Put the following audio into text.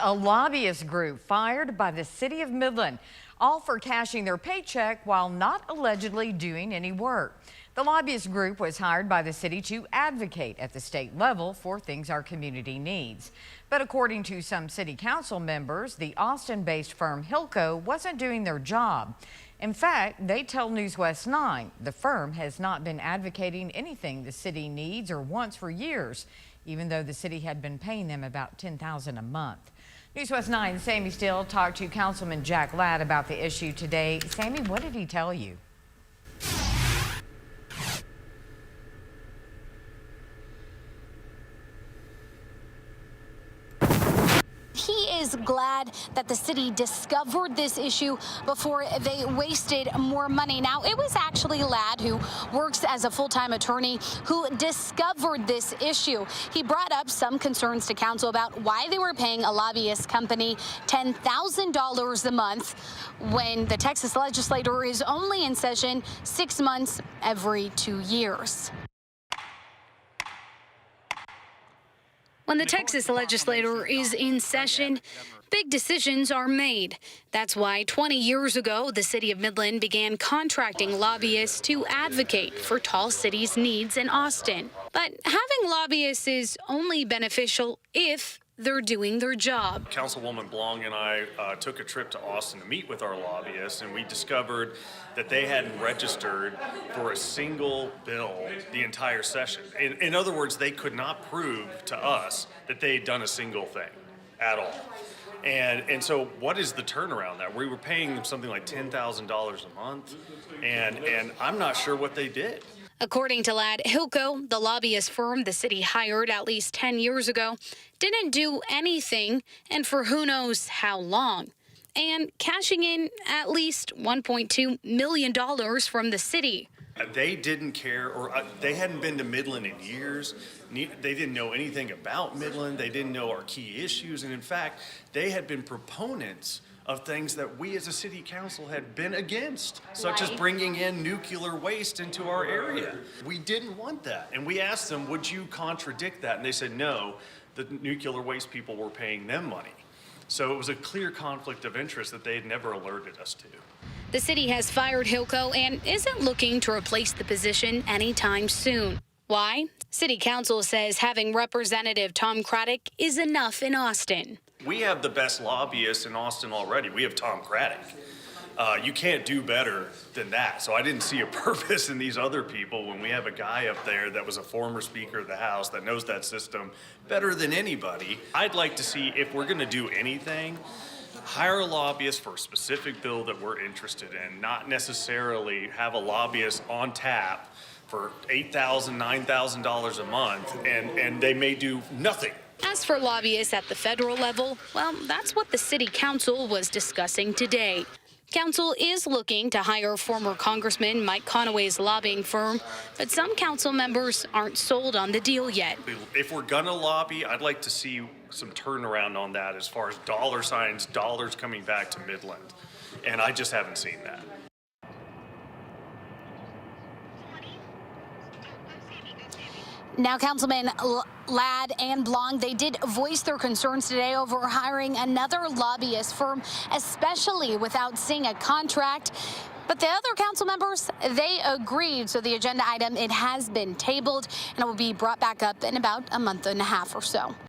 A lobbyist group fired by the city of Midland, all for cashing their paycheck while not allegedly doing any work. The lobbyist group was hired by the city to advocate at the state level for things our community needs. But according to some city council members, the Austin-based firm Hillco wasn't doing their job. In fact, they tell News West 9 the firm has not been advocating anything the city needs or wants for years, even though the city had been paying them about $10,000 a month. News West 9's Sammy Steele talked to Councilman Jack Ladd about the issue today. Sammy, what did he tell you? He is glad that the city discovered this issue before they wasted more money. Now, it was actually Ladd, who works as a full-time attorney, who discovered this issue. He brought up some concerns to council about why they were paying a lobbyist company $10,000 a month when the Texas legislature is only in session 6 months every 2 years. When the Texas legislature is in session, big decisions are made. That's why 20 years ago, the city of Midland began contracting lobbyists to advocate for Tall City's needs in Austin. But having lobbyists is only beneficial if they're doing their job. Councilwoman Blong and I took a trip to Austin to meet with our lobbyists, and we discovered that they hadn't registered for a single bill the entire session. In other words, they could not prove to us that they had done a single thing at all. And so what is the turnaround there? We were paying them something like $10,000 a month, and I'm not sure what they did. According to Ladd, Hillco, the lobbyist firm the city hired at least 10 years ago, didn't do anything, and for who knows how long, and cashing in at least $1.2 million from the city. They didn't care, or they hadn't been to Midland in years. They didn't know anything about Midland. They didn't know our key issues. And in fact, they had been proponents of things that we as a city council had been against, such as bringing in nuclear waste into our area. We didn't want that. And we asked them, would you contradict that? And they said, no, the nuclear waste people were paying them money. So it was a clear conflict of interest that they had never alerted us to. The city has fired Hillco and isn't looking to replace the position anytime soon. Why? City Council says having Representative Tom Craddock is enough in Austin. We have the best lobbyists in Austin already. We have Tom Craddock. You can't do better than that. So I didn't see a purpose in these other people when we have a guy up there that was a former Speaker of the House that knows that system better than anybody. I'd like to see, if we're going to do anything, hire a lobbyist for a specific bill that we're interested in, not necessarily have a lobbyist on tap for $8,000, $9,000 a month, and they may do nothing. As for lobbyists at the federal level, well, that's what the city council was discussing today. Council is looking to hire former Congressman Mike Conaway's lobbying firm, but some council members aren't sold on the deal yet. If we're gonna lobby, I'd like to see some turnaround on that as far as dollar signs, dollars coming back to Midland, and I just haven't seen that. Now, Councilman Ladd and Blong, they did voice their concerns today over hiring another lobbyist firm, especially without seeing a contract. But the other council members, they agreed. So the agenda item, it has been tabled, and it will be brought back up in about a month and a half or so.